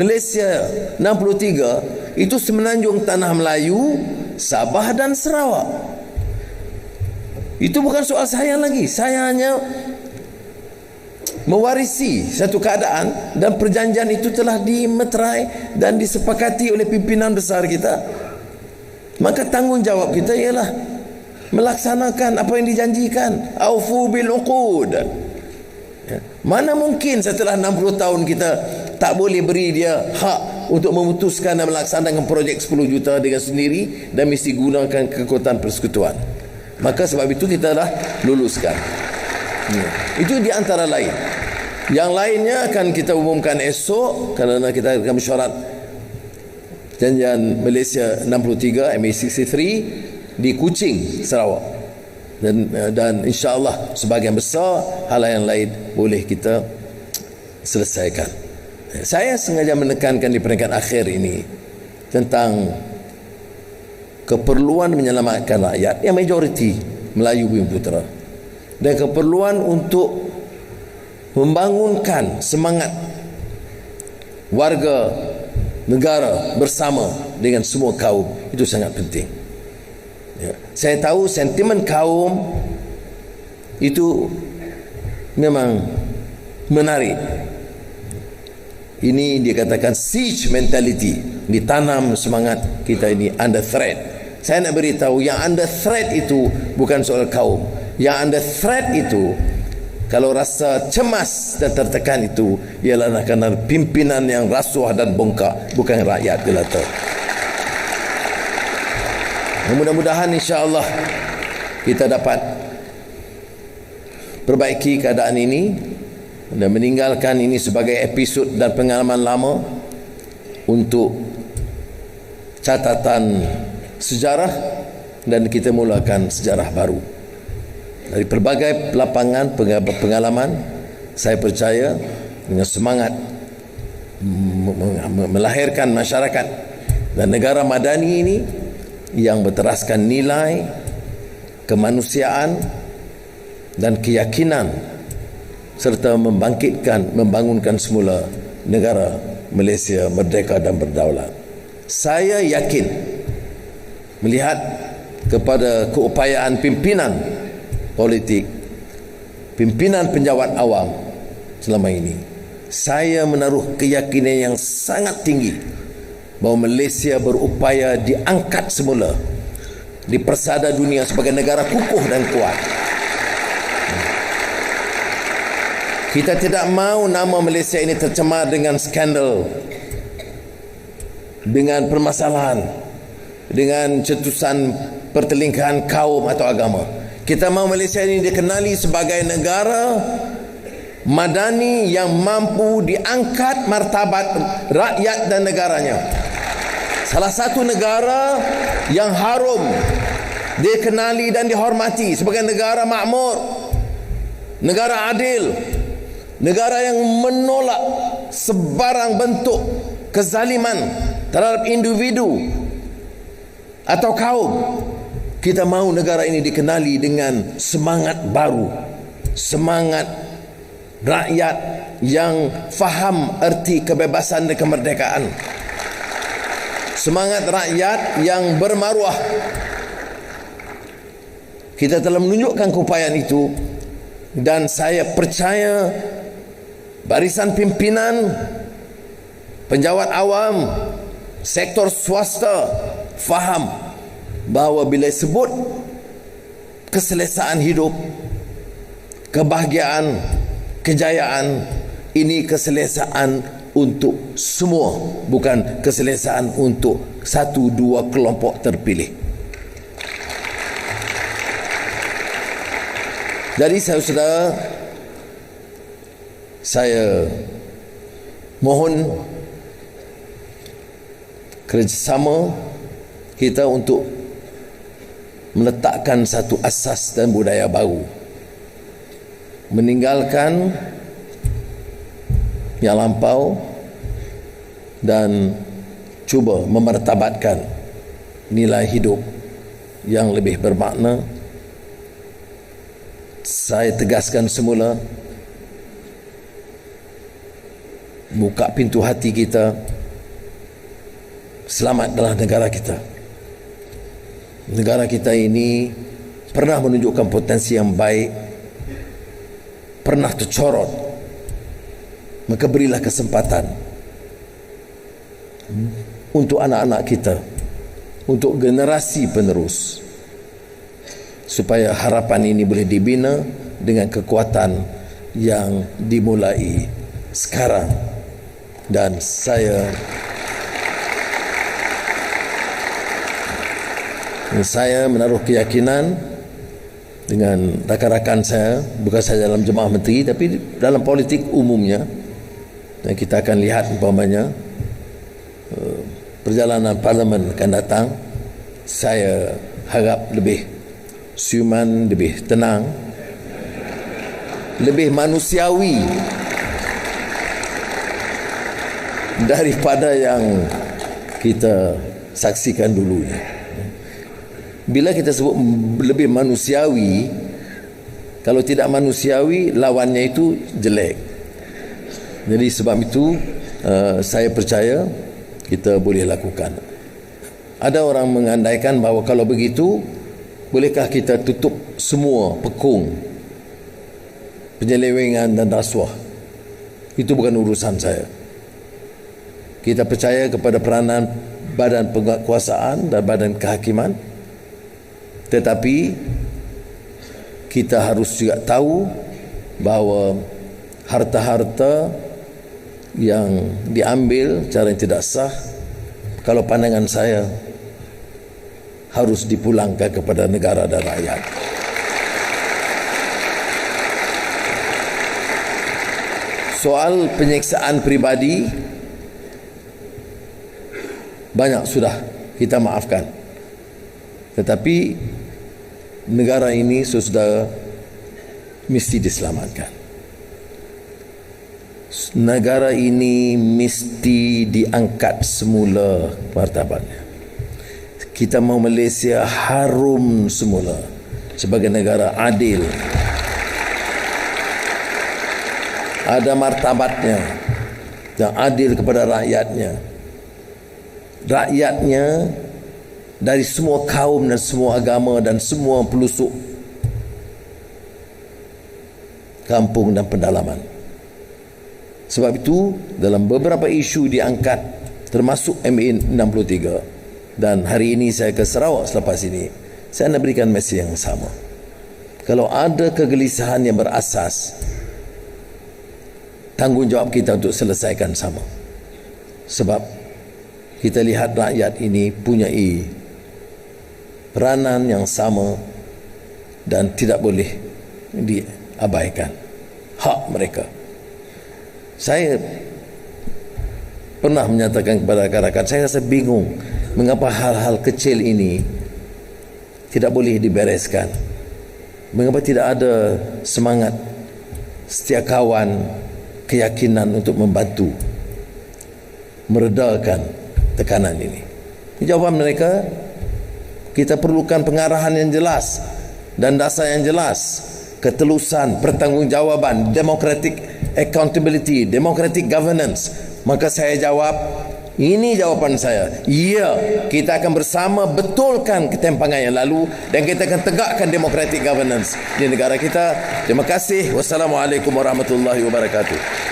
Malaysia 63 itu semenanjung tanah Melayu, Sabah dan Sarawak. Itu bukan soal saya lagi. Saya hanya mewarisi satu keadaan, dan perjanjian itu telah dimeterai dan disepakati oleh pimpinan besar kita. Maka tanggungjawab kita ialah melaksanakan apa yang dijanjikan. Aufu bil uqud. Mana mungkin setelah 60 tahun kita tak boleh beri dia hak untuk memutuskan dan melaksanakan projek 10 juta dengan sendiri, dan mesti gunakan kekuatan persekutuan. Maka sebab itu kita dah luluskan. Itu di antara lain. Yang lainnya akan kita umumkan esok, kerana kita akan mesyuarat Perjanjian Malaysia 63 MA63 di Kuching, Sarawak. Dan insya-Allah sebahagian besar hal yang lain boleh kita selesaikan. Saya sengaja menekankan di peringkat akhir ini tentang keperluan menyelamatkan rakyat yang majoriti Melayu Bumiputera, dan keperluan untuk membangunkan semangat warga negara bersama dengan semua kaum. Itu sangat penting. Saya tahu sentimen kaum itu memang menarik. Ini dikatakan siege mentality, ditanam semangat kita ini under threat. Saya nak beritahu, yang under threat itu bukan soal kaum. Yang under threat itu, kalau rasa cemas dan tertekan itu, ialah kerana pimpinan yang rasuah dan bongkak, bukan rakyat jelata. Mudah-mudahan insya-Allah kita dapat perbaiki keadaan ini dan meninggalkan ini sebagai episod dan pengalaman lama untuk catatan sejarah, dan kita mulakan sejarah baru. Dari pelbagai lapangan pengalaman, saya percaya dengan semangat melahirkan masyarakat dan negara madani ini yang berteraskan nilai kemanusiaan dan keyakinan, serta membangunkan semula negara Malaysia merdeka dan berdaulat. Saya yakin melihat kepada keupayaan pimpinan politik, pimpinan penjawat awam selama ini, saya menaruh keyakinan yang sangat tinggi bahawa Malaysia berupaya diangkat semula di persada dunia sebagai negara kukuh dan kuat. Kita tidak mahu nama Malaysia ini tercemar dengan skandal, dengan permasalahan, dengan cetusan pertelingkahan kaum atau agama. Kita mahu Malaysia ini dikenali sebagai negara madani yang mampu diangkat martabat rakyat dan negaranya. Salah satu negara yang harum dikenali dan dihormati sebagai negara makmur, negara adil, negara yang menolak sebarang bentuk kezaliman terhadap individu atau kaum. Kita mahu negara ini dikenali dengan semangat baru, semangat rakyat yang faham erti kebebasan dan kemerdekaan, semangat rakyat yang bermaruah. Kita telah menunjukkan keupayaan itu, dan saya percaya barisan pimpinan, penjawat awam, sektor swasta faham bahawa bila sebut keselesaan hidup, kebahagiaan, kejayaan, ini keselesaan untuk semua, bukan keselesaan untuk satu dua kelompok terpilih. Jadi saudara-saudara, saya mohon kerjasama kita untuk meletakkan satu asas dan budaya baru, meninggalkan yang lampau dan cuba memartabatkan nilai hidup yang lebih bermakna. Saya tegaskan semula, buka pintu hati kita. Selamatlah negara kita. Negara kita ini pernah menunjukkan potensi yang baik, pernah tercorot. Maka berilah kesempatan untuk anak-anak kita, untuk generasi penerus, supaya harapan ini boleh dibina dengan kekuatan yang dimulai sekarang. Dan saya menaruh keyakinan dengan rakan-rakan saya, bukan saja dalam jemaah menteri tapi dalam politik umumnya. Dan kita akan lihat umpamanya perjalanan parlimen akan datang, saya harap lebih siuman, lebih tenang, lebih manusiawi daripada yang kita saksikan dulunya. Bila kita sebut lebih manusiawi, kalau tidak manusiawi, lawannya itu jelek. Jadi sebab itu saya percaya kita boleh lakukan. Ada orang mengandaikan bahawa kalau begitu, bolehkah kita tutup semua pekung penyelewengan dan rasuah? Itu bukan urusan saya. Kita percaya kepada peranan badan penguasaan dan badan kehakiman, tetapi kita harus juga tahu bahawa harta-harta yang diambil cara yang tidak sah, kalau pandangan saya, harus dipulangkan kepada negara dan rakyat. Soal penyiksaan pribadi, banyak sudah kita maafkan, tetapi negara ini sudah mesti diselamatkan. Negara ini mesti diangkat semula martabatnya. Kita mau Malaysia harum semula sebagai negara adil, ada martabatnya dan adil kepada rakyatnya. Rakyatnya dari semua kaum dan semua agama dan semua pelosok kampung dan pedalaman. Sebab itu dalam beberapa isu diangkat, termasuk MA 63, dan hari ini saya ke Sarawak selepas ini, saya nak berikan mesej yang sama. Kalau ada kegelisahan yang berasas, tanggungjawab kita untuk selesaikan sama. Sebab kita lihat rakyat ini punyai peranan yang sama dan tidak boleh diabaikan hak mereka. Saya pernah menyatakan kepada rakan-rakan, saya rasa bingung mengapa hal-hal kecil ini tidak boleh dibereskan. Mengapa tidak ada semangat setia kawan, keyakinan untuk membantu meredakan tekanan ini. Jawapan mereka, kita perlukan pengarahan yang jelas dan dasar yang jelas, ketelusan, pertanggungjawaban, democratic accountability, democratic governance. Maka saya jawab, ini jawapan saya, ya, kita akan bersama betulkan ketimpangan yang lalu dan kita akan tegakkan democratic governance di negara kita. Terima kasih. Wassalamualaikum warahmatullahi wabarakatuh.